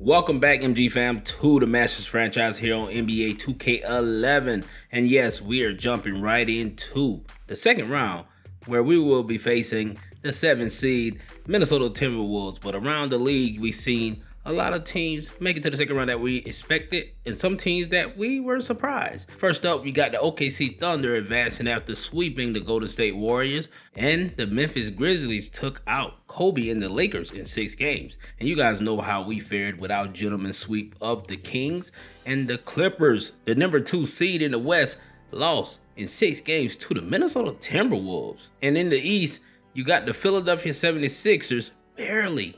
Welcome back, MG fam, to the Masters franchise here on NBA 2K11. And yes, we are jumping right into the second round where we will be facing the 7th seed Minnesota Timberwolves. But around the league, we've seen a lot of teams make it to the second round that we expected, and some teams that we were surprised. First up, we got the OKC Thunder advancing after sweeping the Golden State Warriors, and the Memphis Grizzlies took out Kobe and the Lakers in 6 games. And you guys know how we fared with our gentleman sweep of the Kings. And the Clippers, the number 2 seed in the West, lost in 6 games to the Minnesota Timberwolves. And in the East, you got the Philadelphia 76ers barely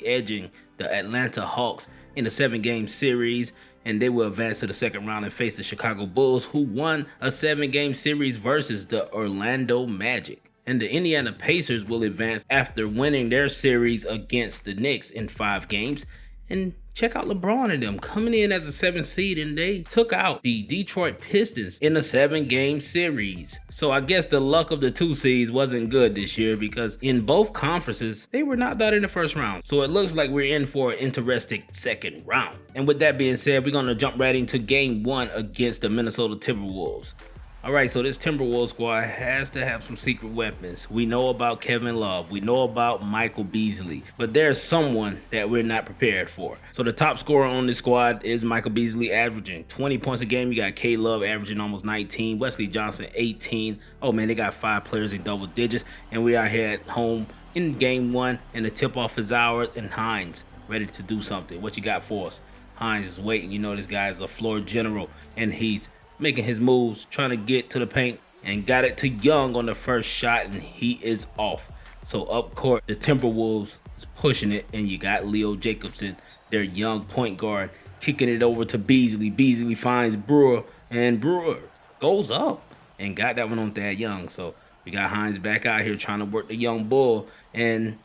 edging the Atlanta Hawks in a 7-game series, and they will advance to the second round and face the Chicago Bulls, who won a 7-game series versus the Orlando Magic. And the Indiana Pacers will advance after winning their series against the Knicks in 5 games. And check out LeBron and them coming in as a 7th seed, and they took out the Detroit Pistons in a 7-game series. So I guess the luck of the 2 seeds wasn't good this year, because in both conferences, they were knocked out in the first round. So it looks like we're in for an interesting second round. And with that being said, we're going to jump right into game 1 against the Minnesota Timberwolves. Alright, so this Timberwolves squad has to have some secret weapons. We know about Kevin Love, we know about Michael Beasley, but there's someone that we're not prepared for. So the top scorer on this squad is Michael Beasley, averaging 20 points a game. You got K Love averaging almost 19, Wesley Johnson 18. Oh man, they got 5 players in double digits, and we are here at home in game 1, and the tip-off is ours, and Hines ready to do something. What you got for us? Hines is waiting. You know this guy is a floor general, and he's making his moves, trying to get to the paint, and got it to Young on the first shot, and he is off. So up court, the Timberwolves is pushing it, and you got Leo Jacobson, their young point guard, kicking it over to Beasley. Beasley finds Brewer, and Brewer goes up and got that one on Thad Young. So we got Hines back out here trying to work the young bull, and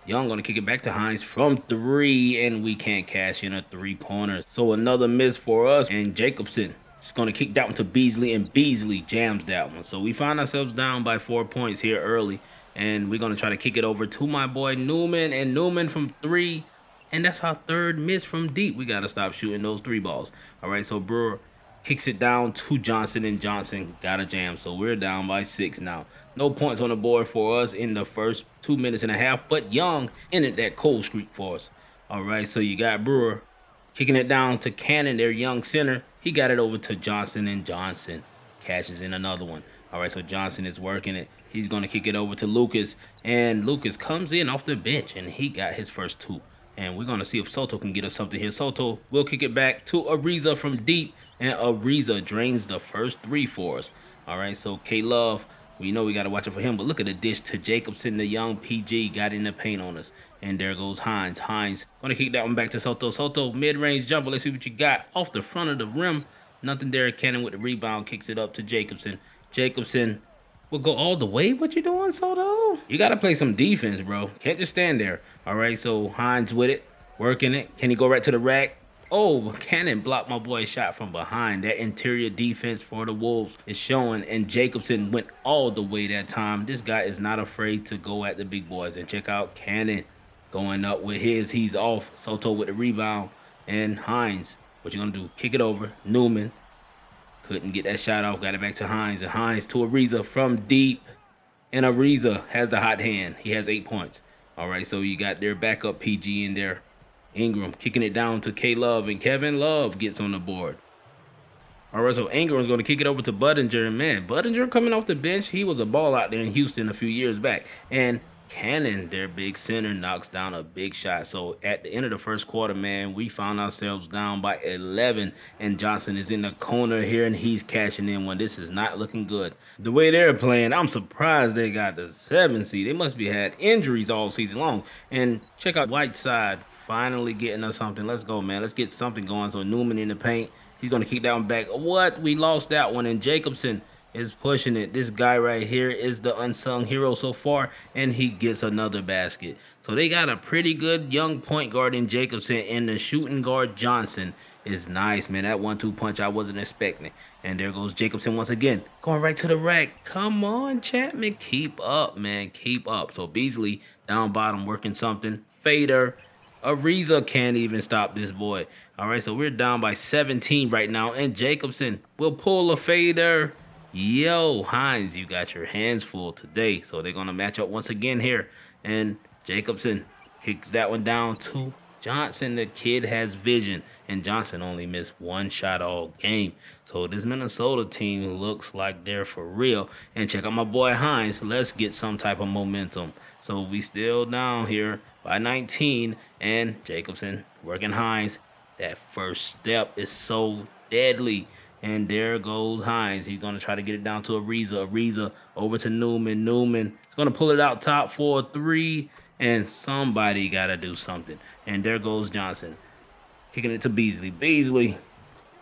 Young gonna kick it back to Hines from 3, and we can't cash in a 3-pointer. So another miss for us, and Jacobson just going to kick that one to Beasley, and Beasley jams that one. So we find ourselves down by 4 points here early, and we're going to try to kick it over to my boy Newman, and Newman from 3, and that's our 3rd miss from deep. We got to stop shooting those 3 balls. All right, so Brewer kicks it down to Johnson, and Johnson got a jam. So we're down by 6 now. No points on the board for us in the first 2 minutes and a half, but Young ended that cold streak for us. All right, so you got Brewer kicking it down to Cannon, their young center. He got it over to Johnson, and Johnson cashes in another one. All right, so Johnson is working it. He's going to kick it over to Lucas, and Lucas comes in off the bench, and he got his first 2. And we're going to see if Soto can get us something here. Soto will kick it back to Ariza from deep, and Ariza drains the first 3 for us. All right, so K-Love, we know we got to watch it for him, but look at the dish to Jacobson. The young PG got in the paint on us. And there goes Hines. Hines going to kick that one back to Soto. Soto, mid-range jumper. Let's see what you got off the front of the rim. Nothing there. Cannon with the rebound kicks it up to Jacobson. Jacobson will go all the way. What you doing, Soto? You got to play some defense, bro. Can't just stand there. All right, so Hines with it, working it. Can he go right to the rack? Oh, Cannon blocked my boy's shot from behind. That interior defense for the Wolves is showing, and Jacobson went all the way that time. This guy is not afraid to go at the big boys. And check out Cannon going up with his. He's off. Soto with the rebound, and Hines, what you gonna do? Kick it over. Newman couldn't get that shot off. Got it back to Hines, and Hines to Ariza from deep, and Ariza has the hot hand. He has 8 points. All right, so you got their backup PG in there. Ingram kicking it down to K-Love, and Kevin Love gets on the board. All right, so Ingram's going to kick it over to Budinger, and man, Budinger coming off the bench. He was a ball out there in Houston a few years back, and Cannon, their big center, knocks down a big shot. So at the end of the first quarter, man, we found ourselves down by 11, and Johnson is in the corner here, and he's cashing in one. This is not looking good. The way they're playing, I'm surprised they got the 7th seed. They must be had injuries all season long. And check out Whiteside finally getting us something. Let's go, man. Let's get something going. So Newman in the paint. He's going to kick that one back. What? We lost that one, and Jacobson is pushing it. This guy right here is the unsung hero so far, and he gets another basket. So they got a pretty good young point guard in Jacobson, and the shooting guard Johnson is nice, man. That 1-2 punch I wasn't expecting. And there goes Jacobson once again, going right to the rack. Come on, Chapman. Keep up, man. Keep up. So Beasley down bottom working something. Fader. Ariza can't even stop this boy. All right, so we're down by 17 right now, and Jacobson will pull a fader. Yo, Hines, you got your hands full today. So they're going to match up once again here. And Jacobson kicks that one down to Johnson. The kid has vision, and Johnson only missed one shot all game. So this Minnesota team looks like they're for real. And check out my boy Hines. Let's get some type of momentum. So we still down here by 19, and Jacobson working Hines. That first step is so deadly. And there goes Hines. He's going to try to get it down to Ariza. Ariza over to Newman. Newman is going to pull it out top for a 3. And somebody got to do something. And there goes Johnson. Kicking it to Beasley. Beasley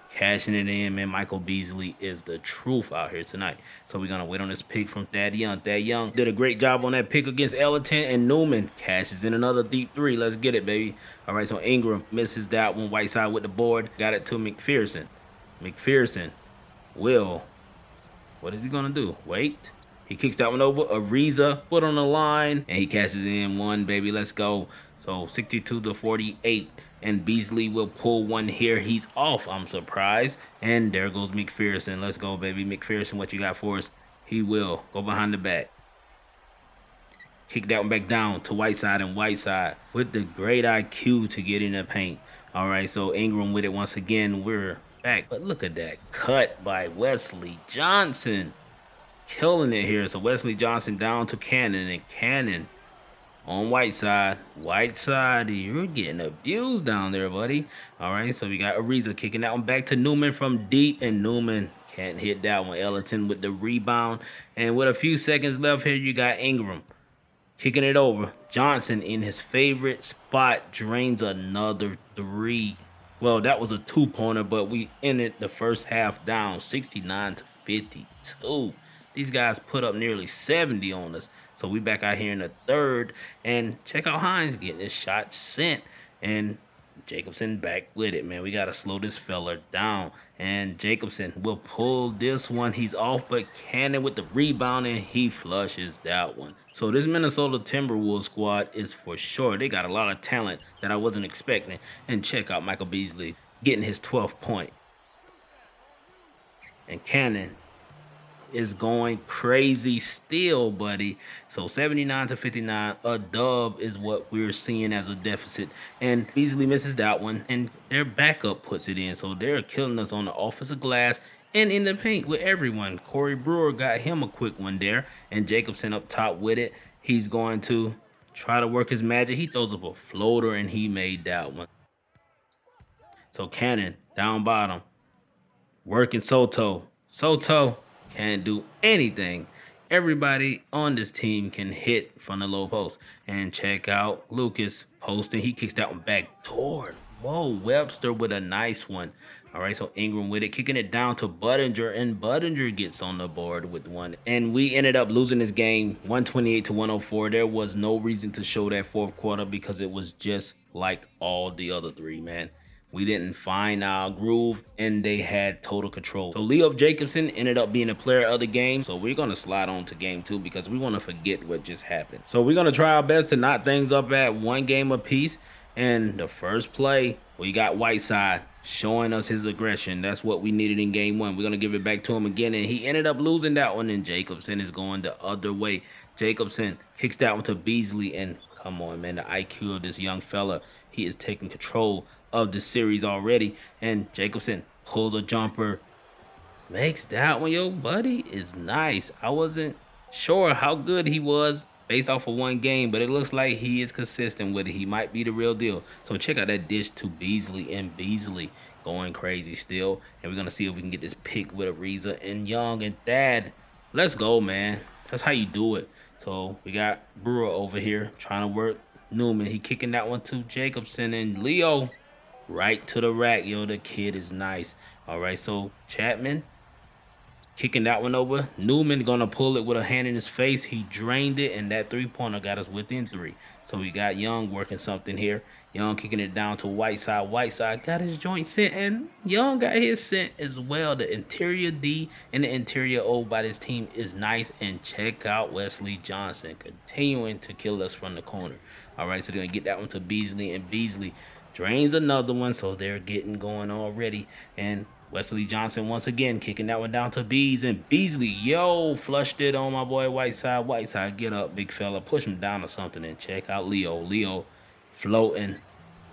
cashing it in, man. Michael Beasley is the truth out here tonight. So we're going to wait on this pick from Thad Young. Thad Young did a great job on that pick against Ellington, and Newman cashes in another deep 3. Let's get it, baby. All right, so Ingram misses that one. Whiteside with the board. Got it to McPherson. McPherson will. What is he going to do? Wait. He kicks that one over. Ariza, foot on the line, and he cashes in 1, baby. Let's go. So 62 to 48. And Beasley will pull one here. He's off. I'm surprised. And there goes McPherson. Let's go, baby. McPherson, what you got for us? He will go behind the back. Kick that one back down to Whiteside, and Whiteside with the great IQ to get in the paint. All right, so Ingram with it once again. We're back. But look at that cut by Wesley Johnson. Killing it here. So Wesley Johnson down to Cannon, and Cannon on Whiteside. Whiteside, you're getting abused down there, buddy. All right, so we got Ariza kicking that one back to Newman from deep, and Newman can't hit that one. Ellington with the rebound. And with a few seconds left here, you got Ingram kicking it over. Johnson in his favorite spot drains another 3. Well, that was a 2-pointer, but we ended the first half down 69 to 52. These guys put up nearly 70 on us. So we back out here in the third. And check out Hines getting his shot sent. And Jacobson back with it, man. We got to slow this fella down. And Jacobson will pull this one. He's off, but Cannon with the rebound, and he flushes that one. So this Minnesota Timberwolves squad is for sure. They got a lot of talent that I wasn't expecting. And check out Michael Beasley getting his 12th point. And Cannon is going crazy still, buddy. So 79 to 59, a dub is what we're seeing as a deficit. And Beasley misses that one, and their backup puts it in. So they're killing us on the offensive glass and in the paint with everyone. Corey Brewer got him a quick one there, and Jacobson up top with it. He's going to try to work his magic. He throws up a floater, and he made that one. So Cannon down bottom, working Soto. Soto can't do anything. Everybody on this team can hit from the low post. And check out Lucas posting. He kicks that one back door. Whoa, Webster with a nice one. All right, so Ingram with it, kicking it down to Budinger, and Budinger gets on the board with one. And we ended up losing this game 128 to 104. There was no reason to show that fourth quarter because it was just like all the other 3, man. We didn't find our groove, and they had total control. So Leo Jacobson ended up being a player of the game. So we're going to slide on to game 2 because we want to forget what just happened. So we're going to try our best to knot things up at 1 game apiece. And the first play, we got Whiteside showing us his aggression. That's what we needed in game 1. We're going to give it back to him again, and he ended up losing that one, and Jacobson is going the other way. Jacobson kicks that one to Beasley, and come on, man, the IQ of this young fella. He is taking control of the series already, and Jacobson pulls a jumper, makes that one. Yo, buddy is nice. I wasn't sure how good he was based off of 1 game, but it looks like he is consistent with it. He might be the real deal. So check out that dish to Beasley, and Beasley going crazy still. And we're going to see if we can get this pick with Ariza and Young and Thad. Let's go, man. That's how you do it. So we got Brewer over here trying to work Newman. He kicking that one to Jacobson, and Leo right to the rack. Yo, the kid is nice. All right, so Chapman kicking that one over. Newman gonna pull it with a hand in his face. He drained it, and that 3-pointer got us within 3. So we got Young working something here. Young kicking it down to Whiteside. Whiteside got his joint sent, and Young got his sent as well. The interior D and the interior O by this team is nice. And check out Wesley Johnson continuing to kill us from the corner. All right, so they're going to get that one to Beasley, and Beasley drains another one, so they're getting going already. And Wesley Johnson once again kicking that one down to Bees, and Beasley, yo, flushed it on my boy Whiteside. Whiteside, get up, big fella, push him down or something, and check out Leo. Leo floating.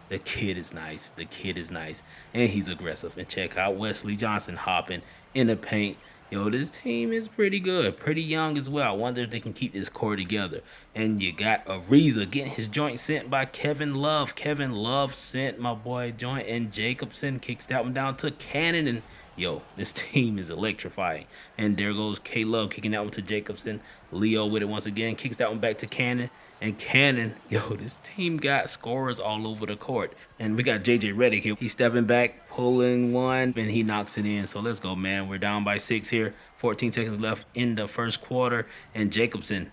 The kid is nice. The kid is nice, and he's aggressive. And check out Wesley Johnson hopping in the paint. Yo, this team is pretty good, pretty young as well. I wonder if they can keep this core together. And you got Ariza getting his joint sent by Kevin Love. Kevin Love sent my boy joint, and Jacobson kicks that one down to Cannon. And yo, this team is electrifying. And there goes K Love kicking that one to Jacobson. Leo with it once again, kicks that one back to Cannon. And Cannon, yo, this team got scorers all over the court. And we got JJ Redick here. He's stepping back, pulling one, and he knocks it in. So let's go, man. We're down by 6 here. 14 seconds left in the first quarter. And Jacobson,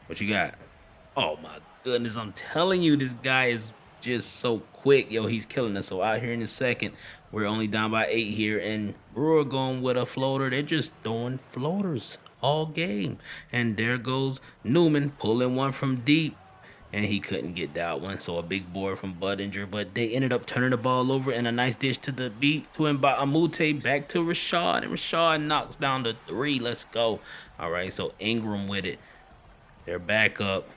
what you got? Oh, my goodness. I'm telling you, this guy is just so quick. Yo, he's killing us. So out here in the second, we're only down by 8 here. And Brewer going with a floater. They're just throwing floaters all game. And there goes Newman pulling one from deep, and he couldn't get that one. So a big board from Budinger, but they ended up turning the ball over, and a nice dish to the beat to him by Amute, back to Rashad, and Rashad knocks down the 3. Let's go. All right, so Ingram with it. They're back up,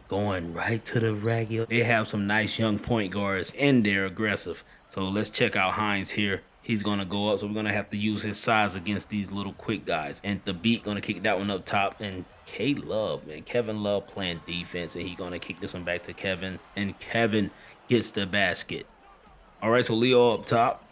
going right to the regular. They have some nice young point guards, and they're aggressive. So let's check out Hines here. He's going to go up, so we're going to have to use his size against these little quick guys. And the beat going to kick that one up top. And K Love, man, Kevin Love playing defense, and he's going to kick this one back to Kevin. And Kevin gets the basket. All right, so Leo up top.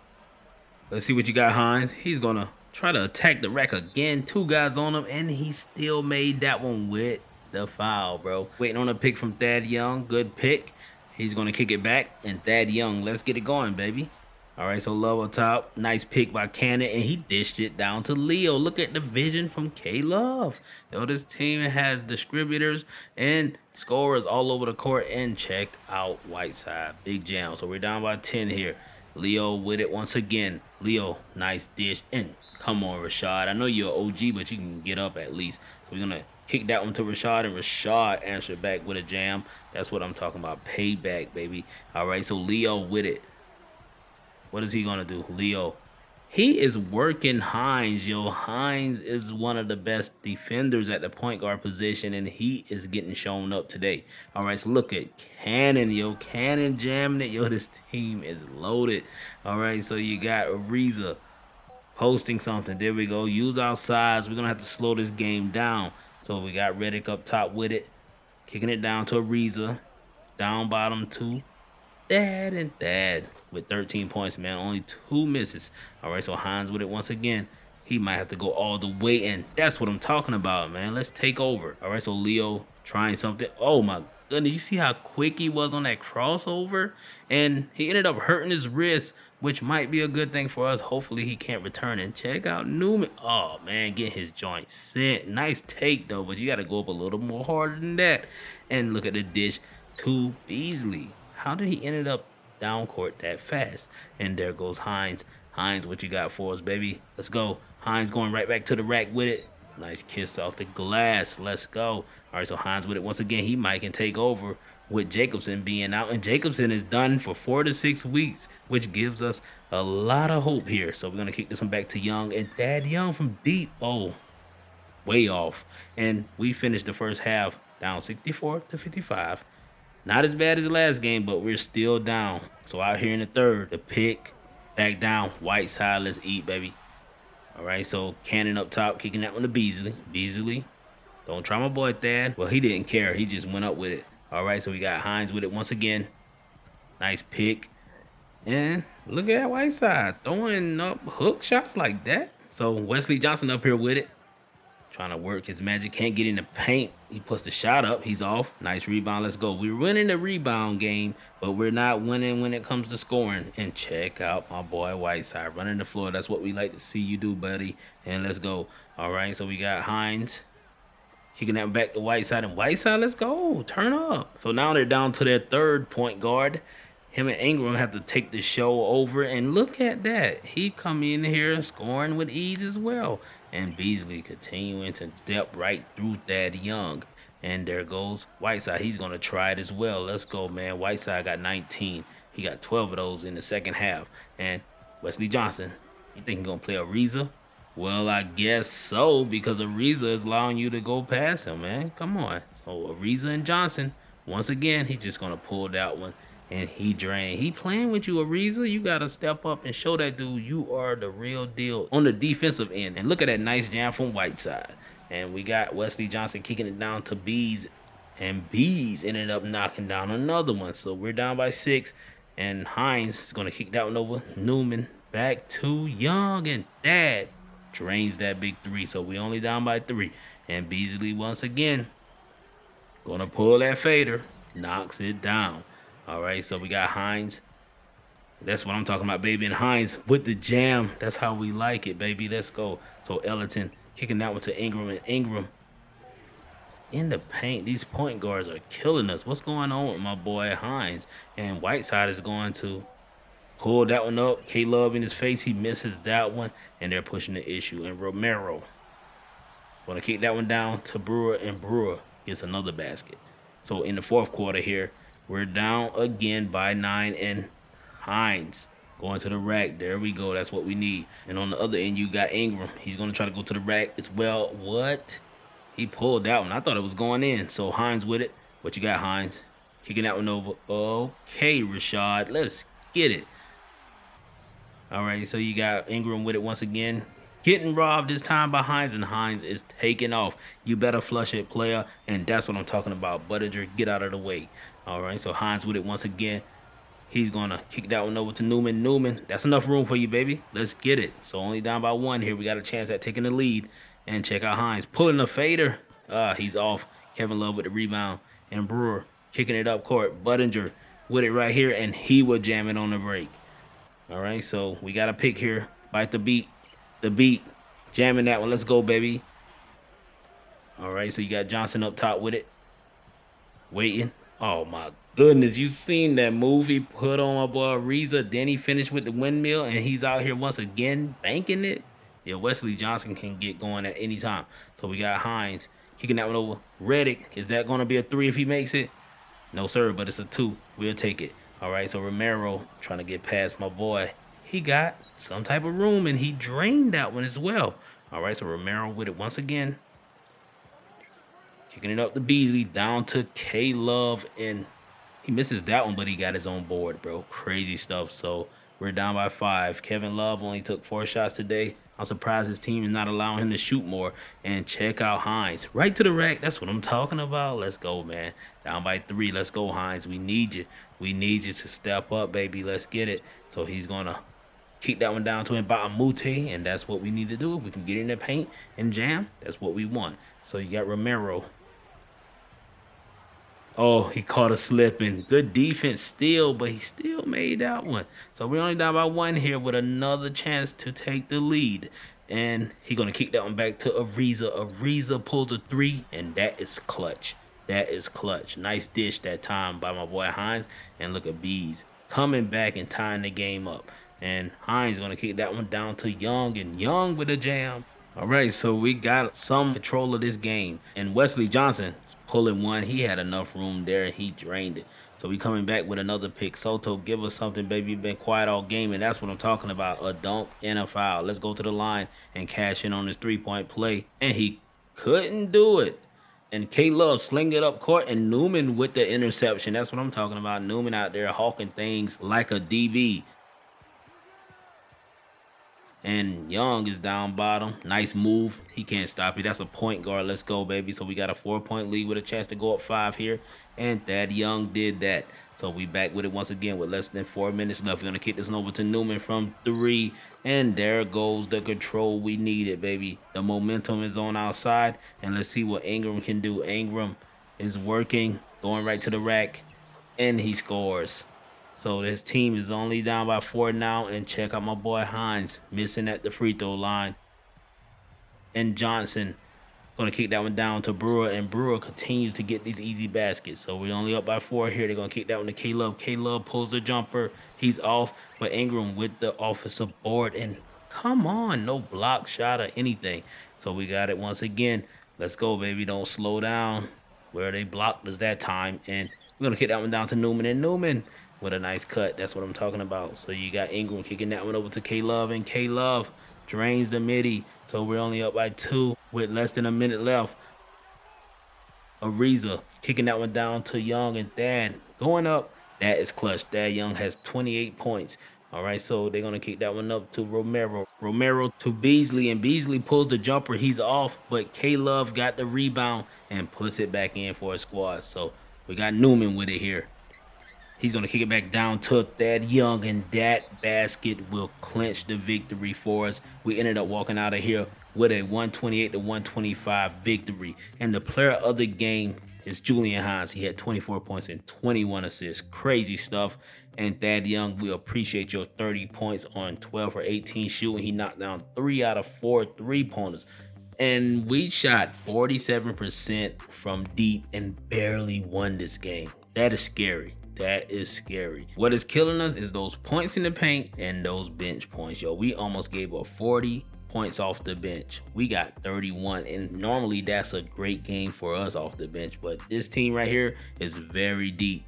Let's see what you got, Hines. He's going to try to attack the rack again. 2 guys on him, and he still made that one with the foul, bro. Waiting on a pick from Thad Young. Good pick. He's going to kick it back. And Thad Young, let's get it going, baby. All right, so Love up top. Nice pick by Cannon, and he dished it down to Leo. Look at the vision from K-Love. Yo, this team has distributors and scorers all over the court. And check out Whiteside. Big jam. So we're down by 10 here. Leo with it once again. Leo, nice dish. And come on, Rashad. I know you're an OG, but you can get up at least. So we're going to kick that one to Rashad, and Rashad answered back with a jam. That's what I'm talking about. Payback, baby. All right, so Leo with it. What is he going to do? Leo. He is working Hines, yo. Hines is one of the best defenders at the point guard position, and he is getting shown up today. All right, so look at Cannon, yo. Cannon jamming it. Yo, this team is loaded. All right, so you got Ariza posting something. There we go. Use our size. We're going to have to slow this game down. So we got Redick up top with it. Kicking it down to Ariza. Down bottom 2. Thad and Thad with 13 points, man. Only 2 misses. All right, so Hines with it once again. He might have to go all the way, and that's what I'm talking about, man. Let's take over. All right, so Leo trying something. Oh, my goodness. You see how quick he was on that crossover? And he ended up hurting his wrist, which might be a good thing for us. Hopefully, he can't return. And check out Newman. Oh, man, get his joint sent. Nice take, though, but you got to go up a little more harder than that. And look at the dish to Beasley. How did he end up down court that fast? And there goes Hines. Hines, what you got for us, baby? Let's go. Hines going right back to the rack with it. Nice kiss off the glass. Let's go. All right, so Hines with it once again. He might can take over with Jacobson being out. And Jacobson is done for 4 to 6 weeks, which gives us a lot of hope here. So we're going to kick this one back to Young. And Thad Young from deep. Oh, way off. And we finished the first half down 64 to 55. Not as bad as the last game, but we're still down. So out here in the third, the pick, back down, Whiteside, let's eat, baby. All right, so Cannon up top, kicking that one to Beasley. Beasley, don't try my boy Thad. Well, he didn't care. He just went up with it. All right, so we got Hines with it once again. Nice pick. And look at Whiteside throwing up hook shots like that. So Wesley Johnson up here with it. Trying to work his magic. Can't get in the paint. He puts the shot up. He's off. Nice rebound. Let's go. We're winning the rebound game, but we're not winning when it comes to scoring. And check out my boy Whiteside running the floor. That's what we like to see you do, buddy. And let's go. All right, so we got Hines. Kicking that back to Whiteside, and Whiteside, let's go. Turn up. So now they're down to their third point guard. Him and Ingram have to take the show over, and look at that. He come in here scoring with ease as well. And Beasley continuing to step right through Thad Young. And there goes Whiteside. He's going to try it as well. Let's go, man. Whiteside got 19. He got 12 of those in the second half. And Wesley Johnson, you think he's going to play Ariza? Well, I guess so, because Ariza is allowing you to go past him, man. Come on. So Ariza and Johnson, once again, he's just going to pull that one. And he drained. He playing with you, Ariza. You got to step up and show that dude you are the real deal on the defensive end. And look at that nice jam from Whiteside. And we got Wesley Johnson kicking it down to Bees. And Bees ended up knocking down another one. So we're down by 6. And Hines is going to kick that one over. Newman back to Young. And Thad drains that big 3. So we only down by 3. And Beasley once again going to pull that fader. Knocks it down. All right, so we got Hines. That's what I'm talking about, baby. And Hines with the jam. That's how we like it, baby. Let's go. So Ellington kicking that one to Ingram. And Ingram in the paint. These point guards are killing us. What's going on with my boy Hines? And Whiteside is going to pull that one up. K-Love in his face. He misses that one. And they're pushing the issue. And Romero going to kick that one down to Brewer. And Brewer gets another basket. So in the fourth quarter here, we're down again by 9, and Hines going to the rack. There we go. That's what we need. And on the other end, you got Ingram. He's going to try to go to the rack as well. What? He pulled that one. I thought it was going in. So Hines with it. What you got, Hines? Kicking that one over. Okay, Rashad. Let's get it. All right, so you got Ingram with it once again. Getting robbed this time by Hines, and Hines is taking off. You better flush it, player. And that's what I'm talking about. Buttiger, get out of the way. All right, so Hines with it once again. He's going to kick that one over to Newman. Newman, that's enough room for you, baby. Let's get it. So only down by 1 here. We got a chance at taking the lead. And check out Hines pulling the fader. He's off. Kevin Love with the rebound. And Brewer kicking it up court. Buttinger with it right here. And he will jam it on the break. All right, so we got a pick here. Bite the beat. The beat. Jamming that one. Let's go, baby. All right, so you got Johnson up top with it. Waiting. Oh, my goodness. You've seen that move he put on my boy Ariza. Then he finished with the windmill, and he's out here once again banking it. Yeah, Wesley Johnson can get going at any time. So we got Hines kicking that one over. Reddick, is that going to be a 3 if he makes it? No, sir, but it's a 2. We'll take it. All right, so Romero trying to get past my boy. He got some type of room, and he drained that one as well. All right, so Romero with it once again. Kicking it up to Beasley, down to K-Love, and he misses that one, but he got his own board, bro. Crazy stuff. So we're down by 5. Kevin Love only took 4 shots today. I'm surprised his team is not allowing him to shoot more. And check out Hines. Right to the rack. That's what I'm talking about. Let's go, man. Down by 3. Let's go, Hines. We need you. We need you to step up, baby. Let's get it. So he's going to kick that one down to Mbamute, and that's what we need to do. If we can get in the paint and jam, that's what we want. So you got Romero. Oh, he caught a slipping. Good defense still, but he still made that one. So we're only down by 1 here with another chance to take the lead. And he's going to kick that one back to Ariza. Ariza pulls a 3, and that is clutch. That is clutch. Nice dish that time by my boy Hines. And look at Bees coming back and tying the game up. And Hines going to kick that one down to Young, and Young with a jam. All right, so we got some control of this game. And Wesley Johnson pulling one. He had enough room there. He drained it. So we coming back with another pick. Soto, give us something, baby. Been quiet all game, and that's what I'm talking about. A dunk and a foul. Let's go to the line and cash in on this 3-point play. And he couldn't do it. And K-Love slinged it up court, and Newman with the interception. That's what I'm talking about. Newman out there hawking things like a DB. And Young is down bottom. Nice move. He can't stop it. That's a point guard. Let's go, baby. So we got a 4-point lead with a chance to go up 5 here. And Thad Young did that. So we back with it once again with less than 4 minutes left. We're going to kick this one over to Newman from 3. And there goes the control we needed, baby. The momentum is on our side. And let's see what Ingram can do. Ingram is working, going right to the rack. And he scores. So this team is only down by 4 now. And check out my boy Hines missing at the free throw line. And Johnson Gonna kick that one down to Brewer, and Brewer continues to get these easy baskets. So we're only up by 4 here. They're gonna kick that one to K-Love. K-Love pulls the jumper. He's off, but Ingram with the offensive board, and come on, no block shot or anything. So we got it once again. Let's go, baby. Don't slow down. Where they blocked us that time, and we're gonna kick that one down to Newman, and Newman with a nice cut. That's what I'm talking about. So you got Ingram kicking that one over to K-Love, and K-Love drains the midi. So we're only up by 2 with less than a minute left. Ariza kicking that one down to Young, and Thad going up. That is clutch. Thad Young has 28 points. All right, so they're going to kick that one up to Romero. Romero to Beasley, and Beasley pulls the jumper. He's off, but K-Love got the rebound and puts it back in for a squad. So we got Newman with it here. He's going to kick it back down to Thad Young, and that basket will clinch the victory for us. We ended up walking out of here with a 128-125 victory. And the player of the game is Julian Hines. He had 24 points and 21 assists. Crazy stuff. And Thad Young, we appreciate your 30 points on 12 or 18 shooting. He knocked down 3 out of 4 3-pointers. And we shot 47% from deep and barely won this game. That is scary. That is scary. What is killing us is those points in the paint and those bench points. Yo, we almost gave up 40 points off the bench. We got 31, and normally that's a great game for us off the bench, but this team right here is very deep,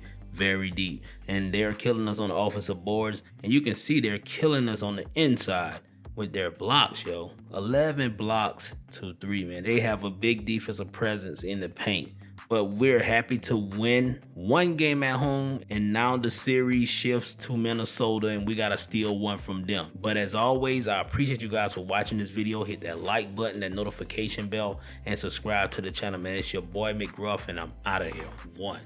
and they're killing us on the offensive boards, and you can see they're killing us on the inside with their blocks. Yo, 11 blocks to 3, man. They have a big defensive presence in the paint. But we're happy to win one game at home, and now the series shifts to Minnesota, and we got to steal one from them. But as always, I appreciate you guys for watching this video. Hit that like button, that notification bell, and subscribe to the channel, man. It's your boy McGruff, and I'm out of here. 1.